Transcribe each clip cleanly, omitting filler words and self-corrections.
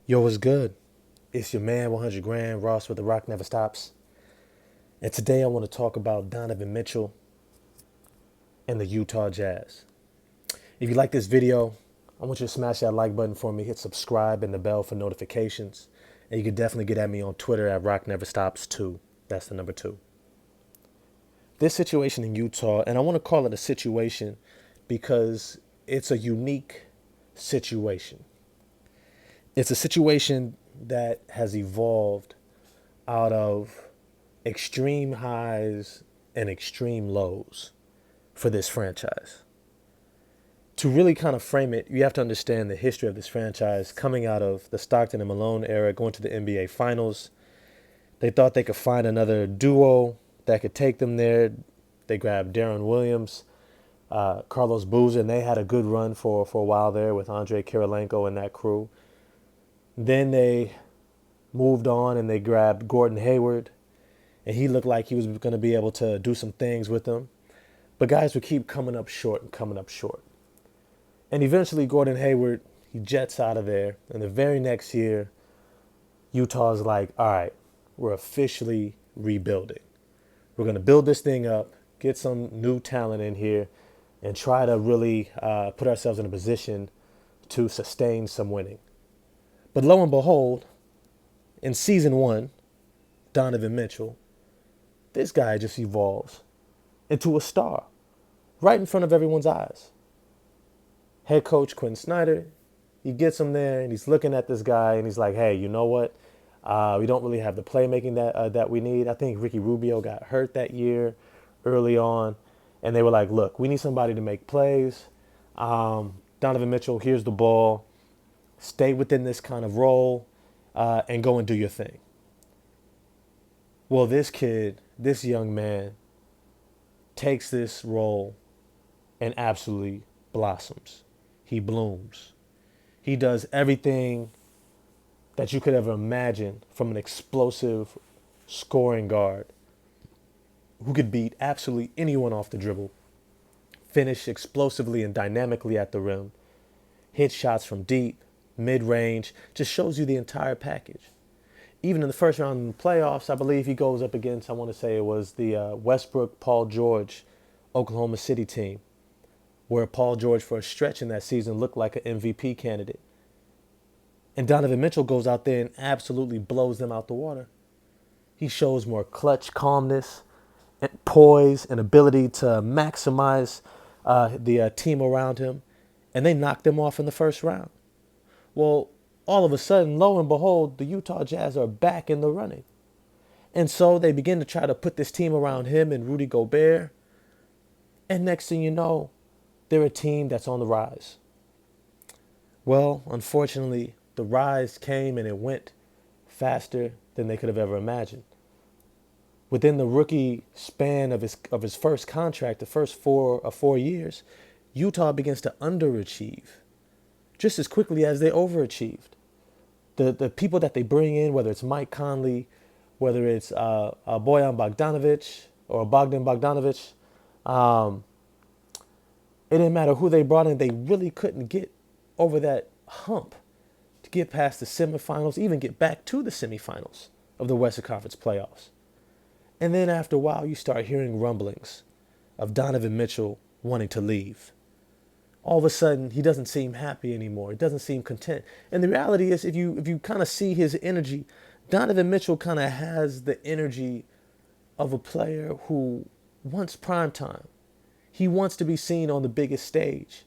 Yo, what's good? It's your man, 100 Grand, Ross, with the Rock Never Stops. And today I want to talk about Donovan Mitchell and the Utah Jazz. If you like this video, I want you to smash that like button for me, hit subscribe and the bell for notifications. And you can definitely get at me on Twitter at Rock Never Stops 2. That's the number 2. This situation in Utah, and I want to call it a situation because it's a unique situation. It's a situation that has evolved out of extreme highs and extreme lows for this franchise. To really kind of frame it, you have to understand the history of this franchise coming out of the Stockton and Malone era, going to the NBA Finals. They thought they could find another duo that could take them there. They grabbed Darren Williams, Carlos Boozer, and they had a good run for a while there with Andre Kirilenko and that crew. Then they moved on and they grabbed Gordon Hayward, and he looked like he was going to be able to do some things with them. But guys would keep coming up short and coming up short. And eventually Gordon Hayward, he jets out of there. And the very next year, Utah's like, all right, we're officially rebuilding. We're going to build this thing up, get some new talent in here, and try to really put ourselves in a position to sustain some winning. But lo and behold, in season 1, Donovan Mitchell, this guy just evolves into a star right in front of everyone's eyes. Head coach Quinn Snyder, he gets him there and he's looking at this guy and he's like, hey, you know what? We don't really have the playmaking that we need. I think Ricky Rubio got hurt that year early on. And they were like, look, we need somebody to make plays. Donovan Mitchell, here's the ball. Stay within this kind of role and go and do your thing. Well, this kid, this young man, takes this role and absolutely blossoms. He blooms. He does everything that you could ever imagine from an explosive scoring guard who could beat absolutely anyone off the dribble, finish explosively and dynamically at the rim, hit shots from deep, mid-range, just shows you the entire package. Even in the first round in the playoffs, I believe he goes up against, I want to say it was the Westbrook, Paul George, Oklahoma City team, where Paul George for a stretch in that season looked like an MVP candidate. And Donovan Mitchell goes out there and absolutely blows them out the water. He shows more clutch calmness, and poise, and ability to maximize the team around him. And they knocked them off in the first round. Well, all of a sudden, lo and behold, the Utah Jazz are back in the running. And so they begin to try to put this team around him and Rudy Gobert. And next thing you know, they're a team that's on the rise. Well, unfortunately, the rise came and it went faster than they could have ever imagined. Within the rookie span of his first contract, the first 4 years, Utah begins to underachieve just as quickly as they overachieved. The people that they bring in, whether it's Mike Conley, whether it's Bojan Bogdanovic or Bogdan Bogdanovic, it didn't matter who they brought in. They really couldn't get over that hump to get past the semifinals, even get back to the semifinals of the Western Conference playoffs. And then after a while, you start hearing rumblings of Donovan Mitchell wanting to leave. All of a sudden, he doesn't seem happy anymore. He doesn't seem content. And the reality is, if you kind of see his energy, Donovan Mitchell kind of has the energy of a player who wants prime time. He wants to be seen on the biggest stage.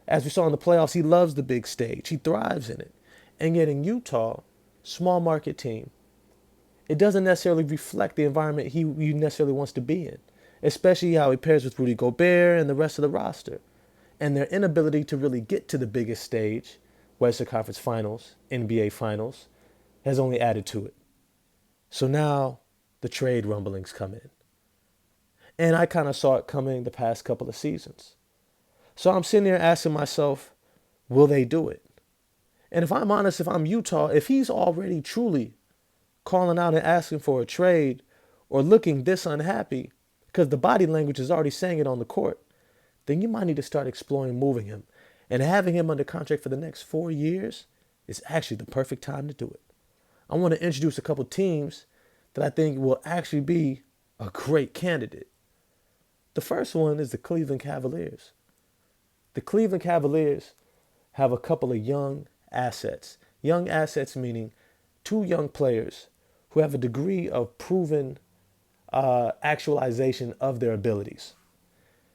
As we saw in the playoffs, he loves the big stage. He thrives in it. And yet in Utah, small market team, it doesn't necessarily reflect the environment he necessarily wants to be in, especially how he pairs with Rudy Gobert and the rest of the roster. And their inability to really get to the biggest stage, Western Conference Finals, NBA Finals, has only added to it. So now the trade rumblings come in. And I kind of saw it coming the past couple of seasons. So I'm sitting there asking myself, will they do it? And if I'm honest, if I'm Utah, if he's already truly calling out and asking for a trade or looking this unhappy, because the body language is already saying it on the court, then you might need to start exploring moving him and having him under contract for the next 4 years is actually the perfect time to do it. I want to introduce a couple teams that I think will actually be a great candidate. The first one is the Cleveland Cavaliers. The Cleveland Cavaliers have a couple of young assets. Young assets meaning two young players who have a degree of proven actualization of their abilities.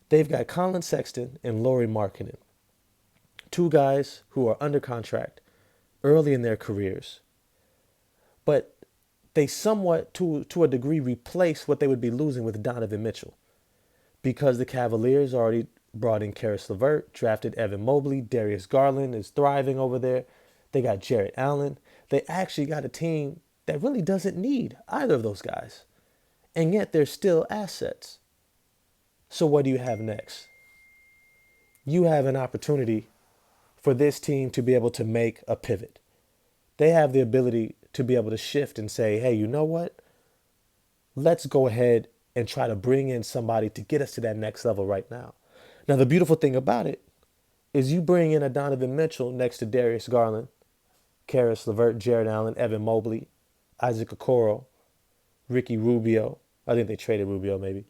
They've got Colin Sexton and Lauri Markkanen, two guys who are under contract early in their careers, but they somewhat, to a degree, replace what they would be losing with Donovan Mitchell because the Cavaliers already brought in Karis LeVert, drafted Evan Mobley, Darius Garland is thriving over there. They got Jarrett Allen. They actually got a team that really doesn't need either of those guys. And yet they're still assets. So what do you have next? You have an opportunity for this team to be able to make a pivot. They have the ability to be able to shift and say, hey, you know what? Let's go ahead and try to bring in somebody to get us to that next level right now. Now, the beautiful thing about it is you bring in a Donovan Mitchell next to Darius Garland, Karis LeVert, Jarrett Allen, Evan Mobley, Isaac Okoro, Ricky Rubio. I think they traded Rubio maybe.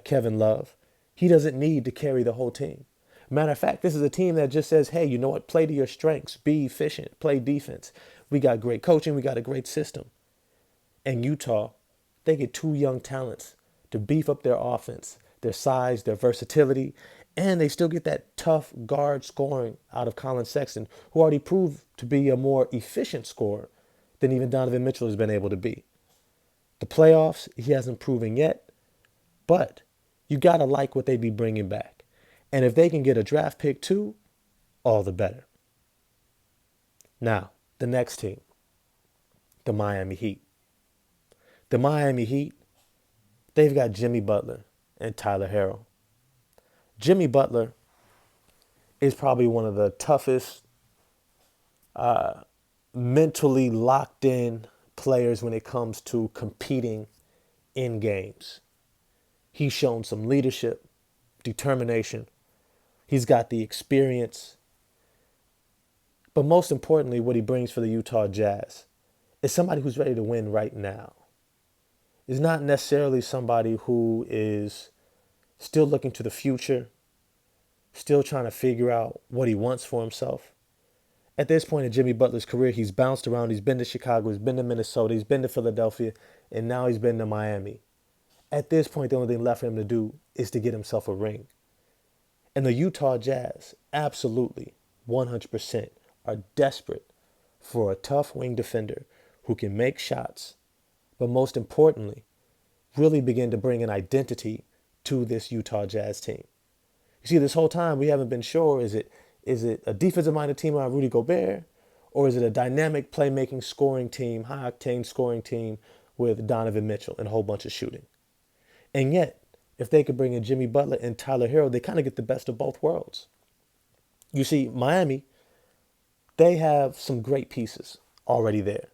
Kevin Love. He doesn't need to carry the whole team. Matter of fact, this is a team that just says, hey, you know what? Play to your strengths. Be efficient. Play defense. We got great coaching. We got a great system. And Utah, they get two young talents to beef up their offense, their size, their versatility, and they still get that tough guard scoring out of Colin Sexton, who already proved to be a more efficient scorer than even Donovan Mitchell has been able to be. The playoffs, he hasn't proven yet, but you got to like what they'd be bringing back. And if they can get a draft pick too, all the better. Now, the next team, the Miami Heat. The Miami Heat, they've got Jimmy Butler and Tyler Herro. Jimmy Butler is probably one of the toughest, mentally locked in players when it comes to competing in games. He's shown some leadership, determination. He's got the experience. But most importantly, what he brings for the Utah Jazz is somebody who's ready to win right now. Is not necessarily somebody who is still looking to the future, still trying to figure out what he wants for himself. At this point in Jimmy Butler's career, he's bounced around. He's been to Chicago, he's been to Minnesota, he's been to Philadelphia, and now he's been to Miami. At this point, the only thing left for him to do is to get himself a ring. And the Utah Jazz, absolutely, 100%, are desperate for a tough wing defender who can make shots, but most importantly, really begin to bring an identity to this Utah Jazz team. You see, this whole time we haven't been sure, is it a defensive-minded team around Rudy Gobert, or is it a dynamic playmaking scoring team, high-octane scoring team with Donovan Mitchell and a whole bunch of shooting? And yet, if they could bring in Jimmy Butler and Tyler Herro, they kind of get the best of both worlds. You see, Miami, they have some great pieces already there.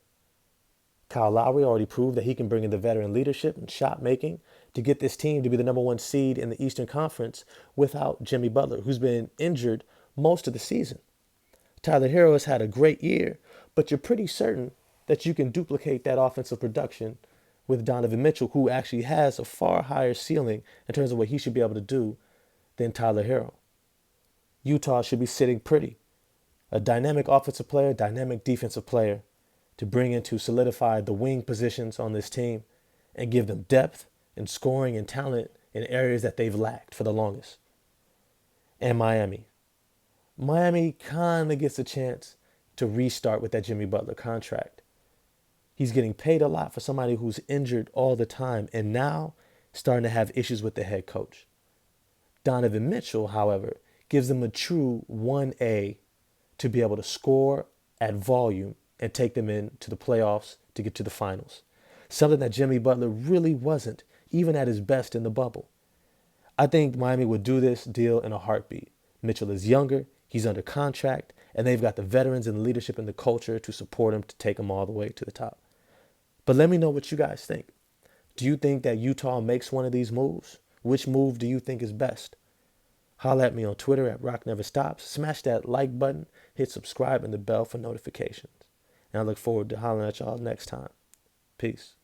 Kyle Lowry already proved that he can bring in the veteran leadership and shot making to get this team to be the number one seed in the Eastern Conference without Jimmy Butler, who's been injured most of the season. Tyler Herro has had a great year, but you're pretty certain that you can duplicate that offensive production with Donovan Mitchell, who actually has a far higher ceiling in terms of what he should be able to do than Tyler Herro. Utah should be sitting pretty. A dynamic offensive player, dynamic defensive player to bring in to solidify the wing positions on this team and give them depth and scoring and talent in areas that they've lacked for the longest. And Miami. Miami kind of gets a chance to restart with that Jimmy Butler contract. He's getting paid a lot for somebody who's injured all the time and now starting to have issues with the head coach. Donovan Mitchell, however, gives them a true 1A to be able to score at volume and take them into the playoffs to get to the finals. Something that Jimmy Butler really wasn't, even at his best in the bubble. I think Miami would do this deal in a heartbeat. Mitchell is younger, he's under contract, and they've got the veterans and the leadership and the culture to support him to take him all the way to the top. But let me know what you guys think. Do you think that Utah makes one of these moves? Which move do you think is best? Holla at me on Twitter at Rock Never Stops. Smash that like button, hit subscribe and the bell for notifications. And I look forward to hollering at y'all next time. Peace.